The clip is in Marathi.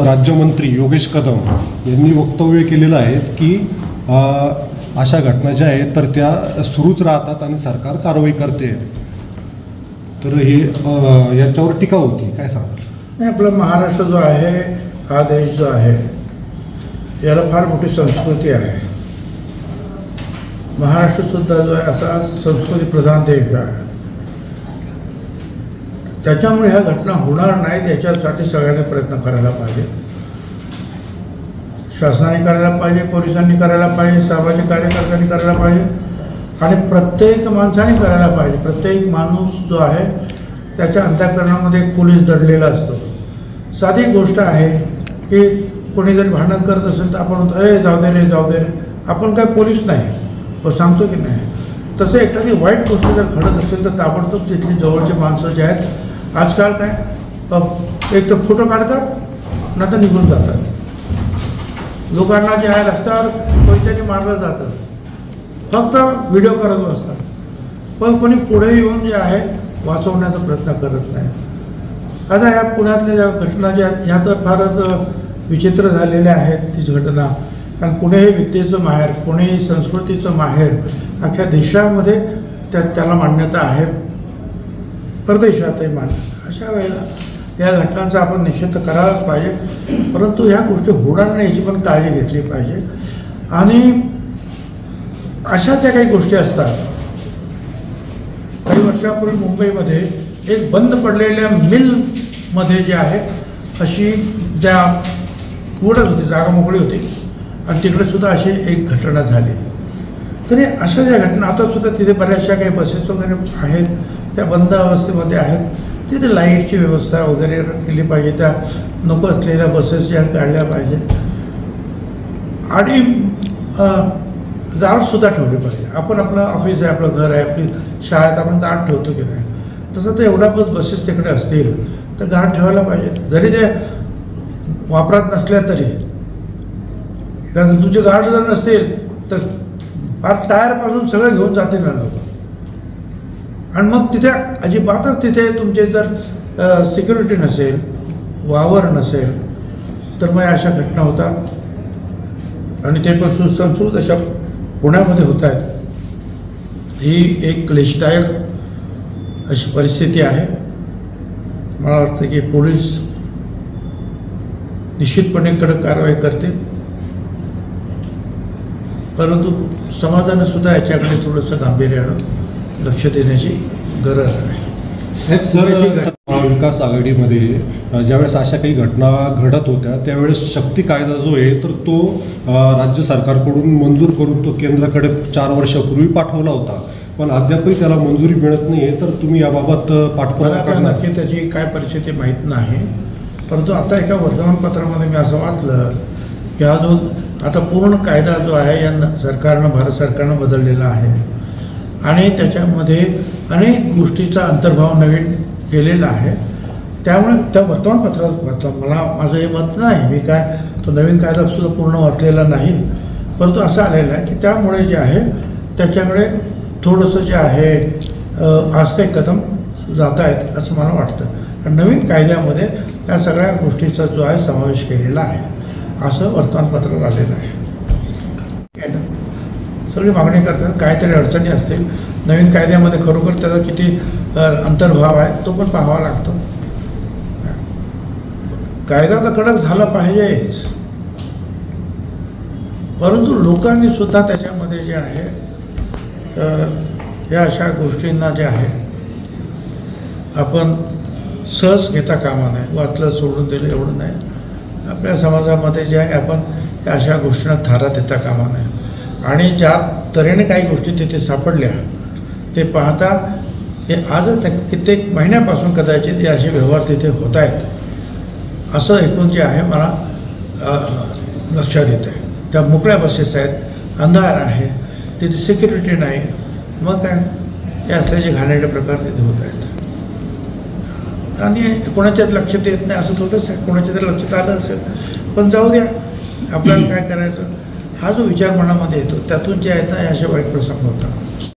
राज्यमंत्री योगेश कदम यांनी वक्तव्य केलेलं आहे की अशा घटना ज्या आहेत तर त्या सुरूच राहतात आणि सरकार कारवाई करते. तर हे याच्यावर टीका होती, काय सांगाल? नाही, आपला महाराष्ट्र जो आहे हा देश जो आहे याला फार मोठी संस्कृती आहे. महाराष्ट्रसुद्धा जो आहे असा संस्कृती प्रधान देश आहे. त्याच्यामुळे ह्या घटना होणार नाहीत याच्यासाठी सगळ्यांनी प्रयत्न करायला पाहिजे. शासनाने करायला पाहिजे, पोलिसांनी करायला पाहिजे, सामाजिक कार्यकर्त्यांनी करायला पाहिजे आणि प्रत्येक माणसाने करायला पाहिजे. प्रत्येक माणूस जो आहे त्याच्या अंतःकरणामध्ये एक पोलीस दडलेला असतो. साधी गोष्ट आहे की कोणी जरी भांडण करत असेल तर आपण म्हणतो जाऊ दे रे जाऊ दे रे, आपण काय पोलीस नाही, पण सांगतो की नाही. तसं एखादी वाईट गोष्ट जर घडत असेल तर ताबडतोब तिथली जवळचे माणसं जे आहेत आजकाल काय एक तर फोटो काढतात ना तर निघून जातात. लोकांना जे आहे रस्त्यावर कोणत्याने मारलं जातं, फक्त व्हिडिओ करत बसतात, पण कोणी पुढे येऊन जे आहे वाचवण्याचा प्रयत्न करत नाही. आता ह्या पुण्यातल्या ज्या घटना ज्या आहेत ह्या तर फारच विचित्र झालेल्या आहेत. तीच घटना, कारण पुणे हे विद्येचं माहेर, पुणे ही संस्कृतीचं माहेर, अख्ख्या देशामध्ये त्याला मान्यता आहे, परदेशातही मान्यता. अशा वेळेला या घटनांचा आपण निषेध करायलाच पाहिजे, परंतु ह्या गोष्टी होणार नाही याची पण काळजी घेतली पाहिजे. आणि अशा त्या काही गोष्टी असतात. काही वर्षापूर्वी मुंबईमध्ये एक बंद पडलेल्या मिलमध्ये जे आहे अशी ज्या उघडत होती, जागा मोकळी होती आणि तिकडे सुद्धा अशी एक घटना झाली. तरी अशा ज्या घटना आता सुद्धा तिथे बऱ्याचशा काही बसेस वगैरे आहेत त्या बंद अवस्थेमध्ये आहेत. तिथे लाईटची व्यवस्था वगैरे केली पाहिजे, त्या नको असलेल्या बसेस ज्या काढल्या पाहिजेत आणि गार्डसुद्धा ठेवले पाहिजे. आपण आपलं ऑफिस आहे, आपलं घर आहे, आपली शाळेत आपण गार्ड ठेवतो की नाही, तसं तर एवढा बसेस तिकडे असतील तर गार्ड ठेवायला पाहिजे. जरी ते वापरात नसल्या तरी, कारण तुझे गार्ड जर नसतील तर फार टायरपासून सगळं घेऊन जातील ना लोक. आणि मग तिथे अजिबातच तिथे तुमचे जर सिक्युरिटी नसेल, वावर नसेल तर मग अशा घटना होतात आणि ते पण सुसंस्कृत अशा पुण्यामध्ये होत आहेत. ही एक क्लेशदायक अशी परिस्थिती आहे. मला वाटतं की पोलीस निश्चितपणे कडक कारवाई करते, परंतु समाजाने सुद्धा याच्याकडे थोडंसं गांभीर्यानं लक्ष देण्याची गरज आहे. सर, विकास आघाडीमध्ये ज्यावेळेस अशा काही घटना घडत होत्या त्यावेळेस शक्ती कायदा जो आहे तर तो राज्य सरकारकडून मंजूर करून तो केंद्राकडे 4 वर्षापूर्वी पाठवला होता, पण अद्यापही त्याला मंजुरी मिळत नाही आहे. तर तुम्ही याबाबत पाठपुरावा करणार? नक्की त्याची काय परिस्थिती माहीत नाही, परंतु आता एका वर्तमानपत्रामध्ये मी असं वाचलं की हा जो आता पूर्ण कायदा जो आहे या सरकारनं, भारत सरकारनं बदललेला आहे आणि त्याच्यामध्ये अनेक गोष्टीचा अंतर्भाव नवीन केलेला आहे. त्यामुळे त्या वर्तमानपत्रात मला माझं हे मत नाही, मी काय तो नवीन कायदासुद्धा पूर्ण वाचलेला नाही, परंतु असं आलेलं आहे की त्यामुळे जे आहे त्याच्याकडे थोडंसं जे आहे आज काही कदम जात आहेत असं मला वाटतं. कारण नवीन कायद्यामध्ये या सगळ्या गोष्टीचा जो आहे समावेश केलेला आहे असं वर्तमानपत्रात आलेलं आहे. सगळी मागणी करतात, काहीतरी अडचणी असतील नवीन कायद्यामध्ये, खरोखर त्याचा किती अंतर्भाव आहे तो पण पाहावा लागतो. कायदा तर कडक झाला पाहिजेच, परंतु लोकांनी सुद्धा त्याच्यामध्ये जे आहे या अशा गोष्टींना जे आहे आपण सहज घेता कामा नये. वाचलं सोडून दिलं एवढं नाही. आपल्या समाजामध्ये जे आहे आपण या अशा गोष्टींना थारा देता कामा नये. आणि ज्या तऱ्हेने काही गोष्टी तिथे सापडल्या ते पाहता हे आजच कित्येक महिन्यापासून कदाचित हे असे व्यवहार तिथे होत आहेत असं एकूण जे आहे मला लक्षात येतं आहे. त्या मोकळ्या बसेस आहेत, अंधार आहे, तिथे सिक्युरिटी नाही, मग काय हे असल्याचे घाणेरडे प्रकार तिथे होत आहेत आणि कोणाच्याच लक्षात येत नाही असं थोडंच आहे. कोणाच्या तरी लक्षात आलं असेल, पण जाऊ द्या, आपल्याला काय करायचं हा जो विचार मनामध्ये येतो त्यातून जे आहेत ना असे वाईट प्रसंग होतात.